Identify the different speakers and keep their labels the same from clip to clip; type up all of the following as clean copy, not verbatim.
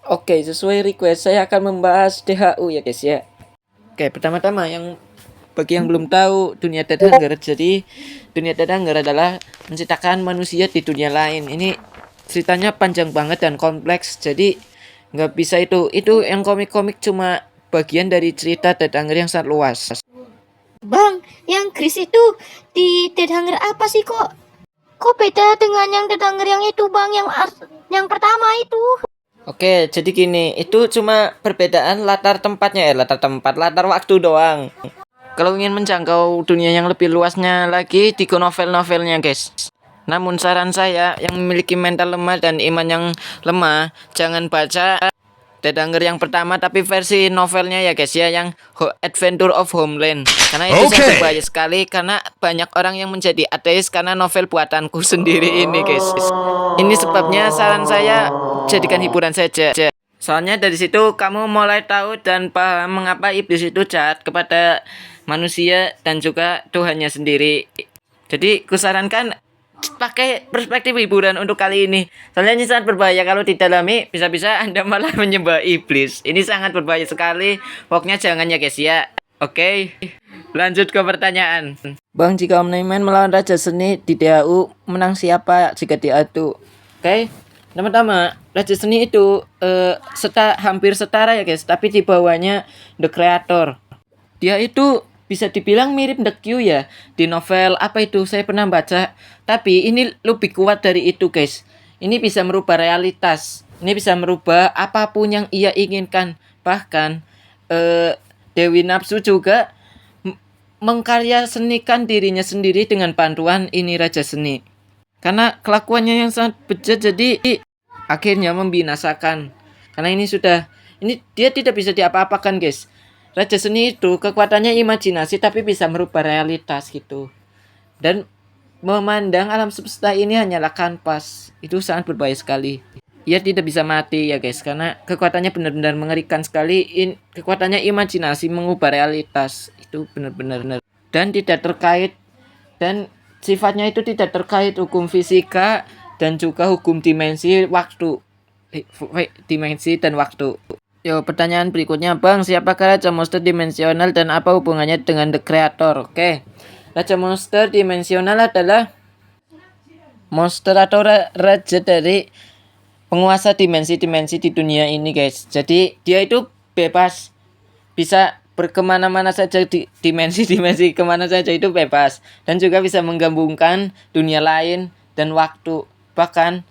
Speaker 1: Oke, sesuai request saya akan membahas DHU ya guys ya. Oke, pertama-tama bagi yang belum tahu dunia Dead Hunger, jadi dunia Dead Hunger adalah menciptakan manusia di dunia lain. Ini ceritanya panjang banget dan kompleks, jadi nggak bisa itu yang komik-komik cuma bagian dari cerita Dead Hunger yang sangat luas.
Speaker 2: Bang, yang Chris itu di Dead Hunger apa sih kok? Kok beda dengan yang Dead Hunger yang itu bang, yang pertama itu?
Speaker 1: Oke, jadi gini, itu cuma perbedaan latar tempatnya latar waktu doang. Kalau ingin menjangkau dunia yang lebih luasnya lagi, di novel-novelnya guys. Namun saran saya yang memiliki mental lemah dan iman yang lemah, jangan baca Dead Hunger yang pertama tapi versi novelnya ya guys ya, yang Adventure of Homeland. Karena itu sangat berbahaya sekali, karena banyak orang yang menjadi ateis karena novel buatanku sendiri ini guys. Ini sebabnya saran saya jadikan hiburan saja. Soalnya dari situ kamu mulai tahu dan paham mengapa iblis itu jahat kepada manusia dan juga Tuhannya sendiri. Jadi kusarankan pakai perspektif hiburan untuk kali ini. Soalnya ini sangat berbahaya kalau didalami, bisa-bisa Anda malah menyembah iblis. Ini sangat berbahaya sekali. Pokoknya jangan ya guys ya. Oke, lanjut ke pertanyaan. Bang, jika Om Naiman melawan Raja Seni di DAU, menang siapa jika diadu? Oke, pertama Raja Seni itu hampir setara ya guys, tapi di bawahnya The Creator. Dia itu bisa dibilang mirip The Q ya, di novel apa itu saya pernah baca, tapi ini lebih kuat dari itu guys. Ini bisa merubah realitas, ini bisa merubah apapun yang ia inginkan. Bahkan Dewi Nafsu juga mengkarya senikan dirinya sendiri dengan bantuan ini Raja Seni. Karena kelakuannya yang sangat bejat, jadi akhirnya membinasakan. Karena ini dia tidak bisa diapa-apakan guys. Raja Seni itu kekuatannya imajinasi tapi bisa merubah realitas gitu. Dan memandang alam semesta ini hanyalah kanvas. Itu sangat berbahaya sekali. Ia tidak bisa mati ya guys, karena kekuatannya benar-benar mengerikan sekali. Kekuatannya imajinasi mengubah realitas. Itu benar-benar dan tidak terkait, dan sifatnya itu tidak terkait hukum fisika dan juga hukum dimensi waktu. Dimensi dan waktu. Yo, pertanyaan berikutnya, Bang, siapakah Raja Monster Dimensional dan apa hubungannya dengan The Creator? Oke. Raja Monster Dimensional adalah monster atau raja dari penguasa dimensi-dimensi di dunia ini guys. Jadi dia itu bebas, bisa berkemana-mana saja, di dimensi-dimensi kemana saja itu bebas, dan juga bisa menggabungkan dunia lain dan waktu. Bahkan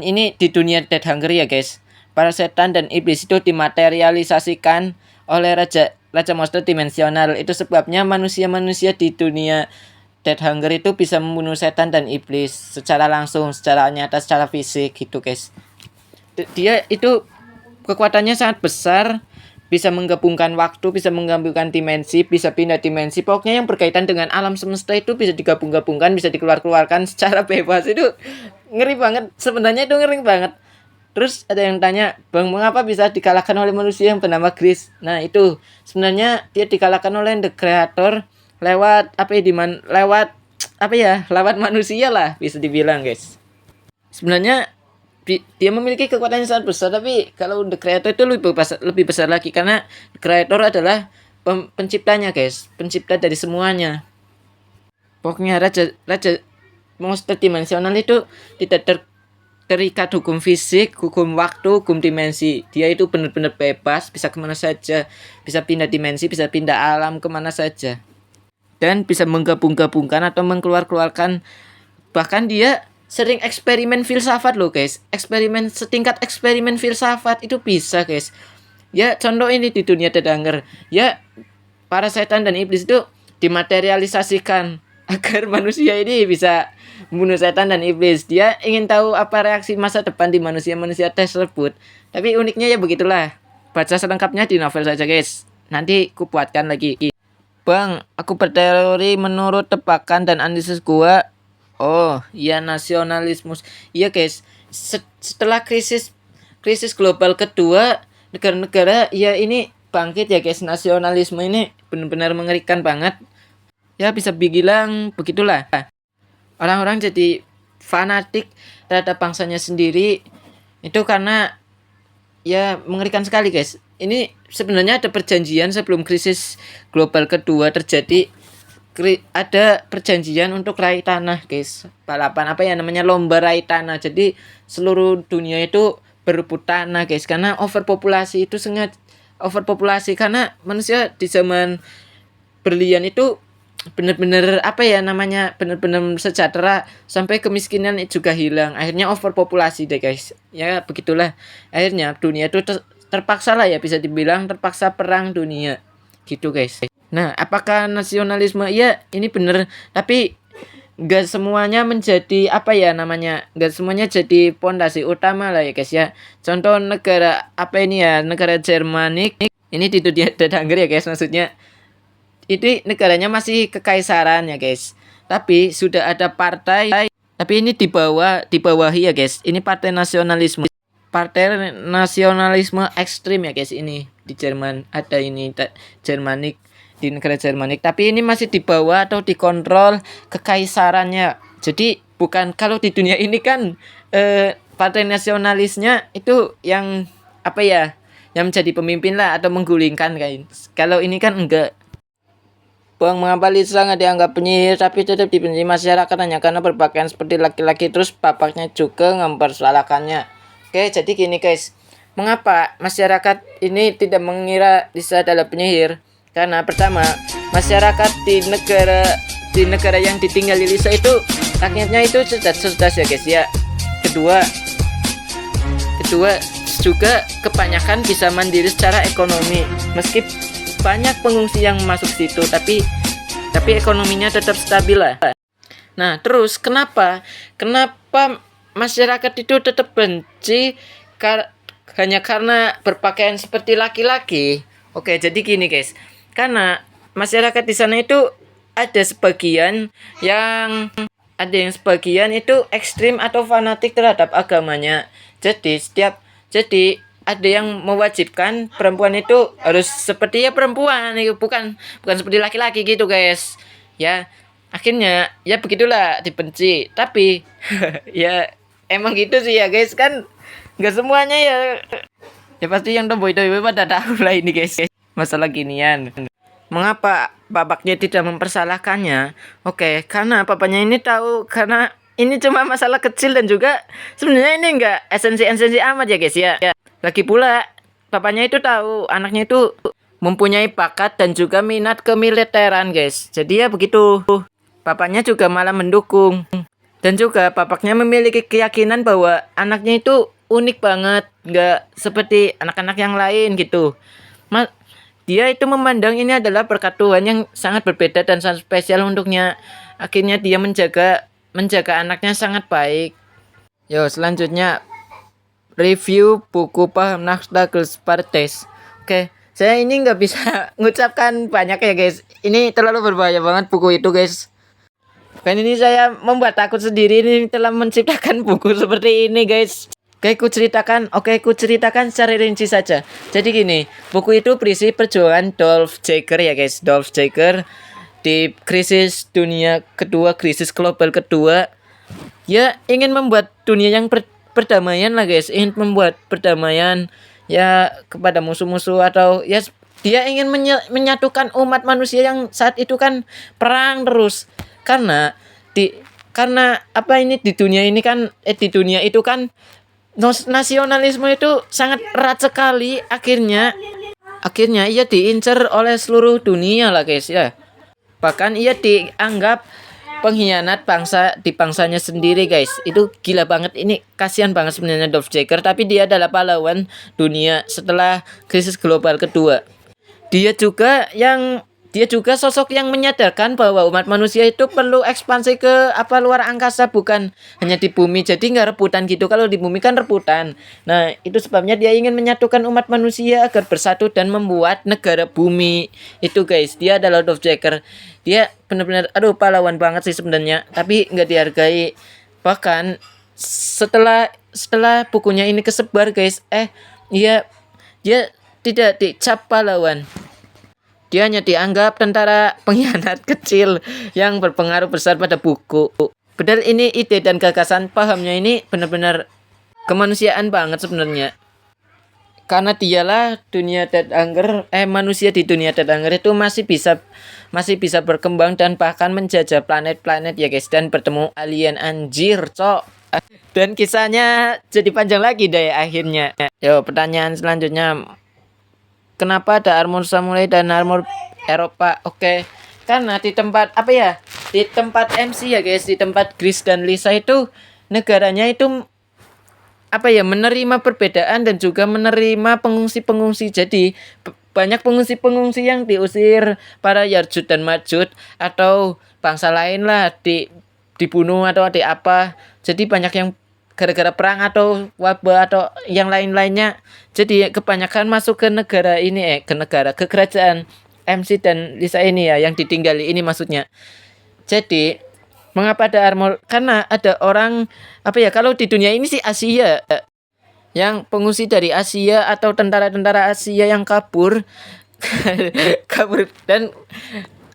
Speaker 1: ini di dunia Dead Hunger ya guys, para setan dan iblis itu dimaterialisasikan oleh Raja Monster Dimensional. Itu sebabnya manusia-manusia di dunia Dead Hunger itu bisa membunuh setan dan iblis secara langsung, secara nyata, secara fisik gitu guys. Dia itu kekuatannya sangat besar, bisa menggabungkan waktu, bisa menggabungkan dimensi, bisa pindah dimensi. Pokoknya yang berkaitan dengan alam semesta itu bisa digabung-gabungkan, bisa dikeluarkan secara bebas. Itu ngeri banget, sebenarnya itu ngeri banget. Terus ada yang tanya, Bang, mengapa bisa dikalahkan oleh manusia yang bernama Chris? Nah itu sebenarnya dia dikalahkan oleh The Creator lewat lewat manusia lah, bisa dibilang guys. Sebenarnya dia memiliki kekuatan yang sangat besar, tapi kalau The Creator itu lebih besar lagi, karena The Creator adalah penciptanya guys, pencipta dari semuanya. Pokoknya raja monster dimensional itu tidak terikat hukum fisik, hukum waktu, hukum dimensi. Dia itu benar-benar bebas, bisa kemana saja, bisa pindah dimensi, bisa pindah alam kemana saja, dan bisa menggabung-gabungkan atau mengeluarkan. Bahkan dia sering eksperimen filsafat loh guys, setingkat eksperimen filsafat itu bisa guys. Ya contoh ini di dunia Dead Hunger, ya para setan dan iblis itu dimaterialisasikan agar manusia ini bisa membunuh setan dan iblis. Dia ingin tahu apa reaksi masa depan di manusia-manusia tersebut. Tapi uniknya ya begitulah. Baca selengkapnya di novel saja guys, nanti ku buatkan lagi. Bang, aku berteori menurut tebakan dan analisis gua. Oh, ya nasionalisme. Iya guys, setelah krisis global kedua, negara-negara ya ini bangkit ya guys. Nasionalisme ini benar-benar mengerikan banget. Ya bisa dibilang begitulah. Orang-orang jadi fanatik terhadap bangsanya sendiri. Itu karena ya mengerikan sekali guys. Ini sebenarnya ada perjanjian sebelum krisis global kedua terjadi, ada perjanjian untuk raih tanah guys. Balapan apa ya namanya, lomba raih tanah. Jadi seluruh dunia itu berebut tanah guys, karena overpopulasi itu sengaja overpopulasi, karena manusia di zaman berlian itu benar-benar apa ya namanya, benar-benar sejahtera sampai kemiskinan juga hilang. Akhirnya overpopulasi deh guys. Ya begitulah, akhirnya dunia itu terpaksa lah ya, bisa dibilang terpaksa perang dunia gitu guys. Nah, apakah nasionalisme? Ya ini bener, tapi gak semuanya menjadi apa ya namanya, gak semuanya jadi pondasi utama lah ya guys ya. Contoh negara apa ini ya, negara Jermanik ini di dunia tetangga ya guys, maksudnya itu negaranya masih kekaisaran ya guys, tapi sudah ada partai, tapi ini dibawahi ya guys, ini partai nasionalisme ekstrim ya guys. Ini di Jerman ada ini Jermanik, di negara Jermanik, tapi ini masih di bawah atau dikontrol kekaisarannya. Jadi bukan, kalau di dunia ini kan partai nasionalisnya itu yang apa ya, yang menjadi pemimpin lah atau menggulingkan guys. Kalau ini kan enggak. Bang Mengapali sangat dianggap penyihir tapi tetap dibenci masyarakat hanya karena berpakaian seperti laki-laki, terus bapaknya juga mempersalahkannya. Oke, jadi gini guys, mengapa masyarakat ini tidak mengira Lisa adalah penyihir? Karena pertama, masyarakat di negara yang ditinggali Lisa itu rakyatnya itu cerdas ya guys ya. Kedua juga kebanyakan bisa mandiri secara ekonomi, meski banyak pengungsi yang masuk situ, tapi ekonominya tetap stabil lah. Nah, terus kenapa masyarakat itu tetap benci hanya karena berpakaian seperti laki-laki? Oke, jadi gini guys, karena masyarakat di sana itu ada sebagian itu ekstrim atau fanatik terhadap agamanya. Jadi ada yang mewajibkan perempuan itu harus seperti ya perempuan, bukan seperti laki-laki gitu guys. Ya akhirnya ya begitulah, dibenci. Tapi ya emang gitu sih ya guys, kan nggak semuanya ya. Ya pasti yang tomboy pada tahu lah ini guys, masalah ginian. Mengapa bapaknya tidak mempersalahkannya? Oke, karena papanya ini tahu, karena ini cuma masalah kecil dan juga sebenarnya ini enggak esensi amat ya guys ya. Lagi pula papanya itu tahu anaknya itu mempunyai bakat dan juga minat kemiliteran guys. Jadi ya begitu. Papanya juga malah mendukung. Dan juga bapaknya memiliki keyakinan bahwa anaknya itu unik banget, nggak seperti anak-anak yang lain gitu. Dia itu memandang ini adalah berkat Tuhan yang sangat berbeda dan sangat spesial untuknya. Akhirnya dia menjaga anaknya sangat baik. Yo, selanjutnya review buku Paham Nachtagelspartes. Oke, saya ini nggak bisa mengucapkan banyak ya guys. Ini terlalu berbahaya banget buku itu guys. Kan ini saya membuat takut sendiri, ini telah menciptakan buku seperti ini guys. Oke, ku ceritakan secara rinci saja. Jadi gini, buku itu berisi perjuangan Dolph Jagger ya guys. Dolph Jagger di krisis dunia kedua, krisis global kedua. Ya ingin membuat dunia yang perdamaian lah guys, ingin membuat perdamaian ya kepada musuh-musuh, atau ya dia ingin menyatukan umat manusia yang saat itu kan perang terus. Karena apa ini di dunia ini kan di dunia itu kan nasionalisme itu sangat erat sekali. Akhirnya ia diincar oleh seluruh dunia lah guys ya. Bahkan ia dianggap pengkhianat di bangsanya sendiri guys. Itu gila banget, ini kasihan banget sebenarnya Dolph Jagger, tapi dia adalah pahlawan dunia setelah krisis global kedua. Dia juga sosok yang menyadarkan bahwa umat manusia itu perlu ekspansi ke luar angkasa, bukan hanya di bumi. Jadi nggak rebutan gitu, kalau di bumi kan rebutan. Nah itu sebabnya dia ingin menyatukan umat manusia agar bersatu dan membuat negara bumi. Itu guys, dia adalah Dolph Jagger. Dia benar-benar pahlawan banget sih sebenarnya, tapi nggak dihargai. Bahkan setelah bukunya ini kesebar guys, dia tidak dicap pahlawan. Dia hanya dianggap tentara pengkhianat kecil yang berpengaruh besar pada buku. Padahal ini ide dan gagasan pahamnya ini benar-benar kemanusiaan banget sebenarnya. karena dialah manusia di dunia Dead Hunger itu masih bisa berkembang dan bahkan menjajah planet-planet ya guys, dan bertemu alien anjir cok. Dan kisahnya jadi panjang lagi deh akhirnya. Yo, pertanyaan selanjutnya, kenapa ada armor samurai dan armor Eropa? Oke, karena di tempat di tempat MC ya guys, di tempat Chris dan Lisa itu negaranya itu menerima perbedaan dan juga menerima pengungsi-pengungsi. Jadi banyak pengungsi-pengungsi yang diusir para Yarjud dan Majud atau bangsa lain lah, dibunuh atau apa. Jadi banyak yang gara-gara perang atau wabah atau yang lain-lainnya. Jadi kebanyakan masuk ke negara ini ke kerajaan MC dan Lisa ini ya, yang ditinggali ini maksudnya. Jadi mengapa ada armor? Karena ada orang kalau di dunia ini sih Asia, yang pengungsi dari Asia atau tentara-tentara Asia yang kabur dan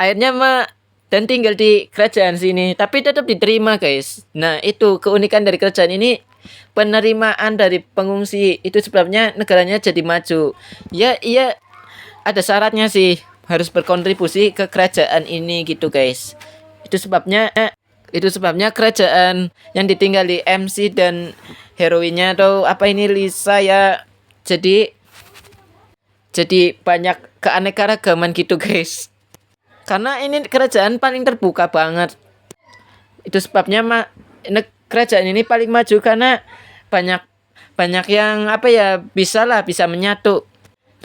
Speaker 1: akhirnya dan tinggal di kerajaan sini, tapi tetap diterima guys. Nah, itu keunikan dari kerajaan ini, penerimaan dari pengungsi. Itu sebabnya negaranya jadi maju. Ya, iya ada syaratnya sih, harus berkontribusi ke kerajaan ini gitu guys. Itu sebabnya kerajaan yang ditinggali MC dan heroinnya atau Lisa ya, jadi banyak keanekaragaman gitu guys. Karena ini kerajaan paling terbuka banget. Itu sebabnya kerajaan ini paling maju karena banyak yang bisa menyatu.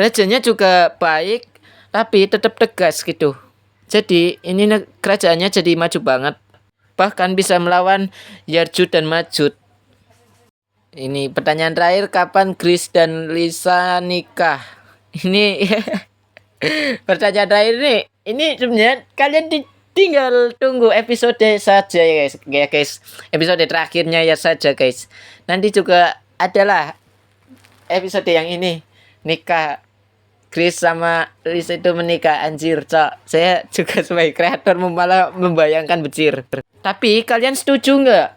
Speaker 1: Rajanya juga baik tapi tetap tegas gitu. Jadi ini kerajaannya jadi maju banget. Bahkan bisa melawan Yarjud dan Majud. Ini pertanyaan terakhir, kapan Chris dan Lisa nikah? Ini pertanyaan terakhir nih. Ini sebenarnya kalian tinggal tunggu episode saja ya guys. Episode terakhirnya ya saja guys. Nanti juga adalah episode yang ini, nikah Chris sama Lisa itu menikah, anjir cok. Saya juga sebagai kreator malah membayangkan becir. Tapi kalian setuju nggak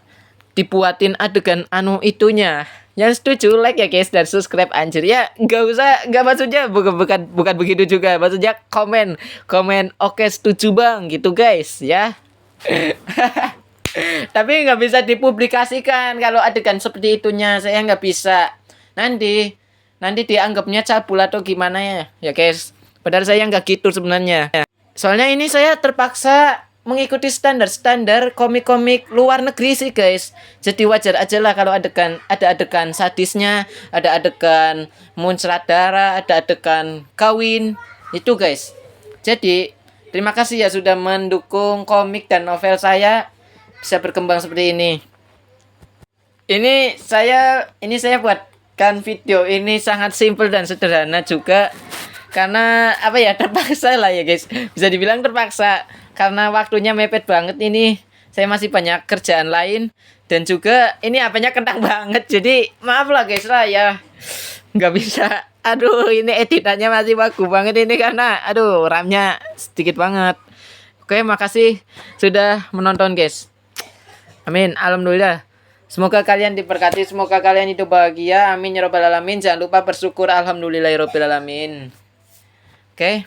Speaker 1: dibuatin adegan itunya? Yang setuju like ya guys dan subscribe anjir ya. Nggak maksudnya bukan begitu juga. Maksudnya komen oke setuju bang gitu guys ya. Tapi nggak bisa dipublikasikan kalau adegan seperti itunya, saya nggak bisa. Nanti dianggapnya cabul atau gimana ya guys. Padahal saya nggak gitu sebenarnya. Soalnya ini saya terpaksa mengikuti standar komik-komik luar negeri sih guys. Jadi wajar aja lah kalau ada adegan sadisnya, ada adegan muncrat darah, ada adegan kawin itu guys. Jadi terima kasih ya sudah mendukung komik dan novel saya bisa berkembang seperti ini. Ini saya buatkan video ini sangat simpel dan sederhana juga karena terpaksa lah ya guys. Bisa dibilang terpaksa karena waktunya mepet banget ini. Saya masih banyak kerjaan lain dan juga ini kentang banget. Jadi maaf lah guys lah ya. Nggak bisa. Aduh, ini editannya masih bagus banget ini karena RAM-nya sedikit banget. Oke, makasih sudah menonton guys. Amin, alhamdulillah. Semoga kalian diberkati, semoga kalian hidup bahagia. Amin ya robbal alamin. Jangan lupa bersyukur, alhamdulillahirabbil alamin. Oke.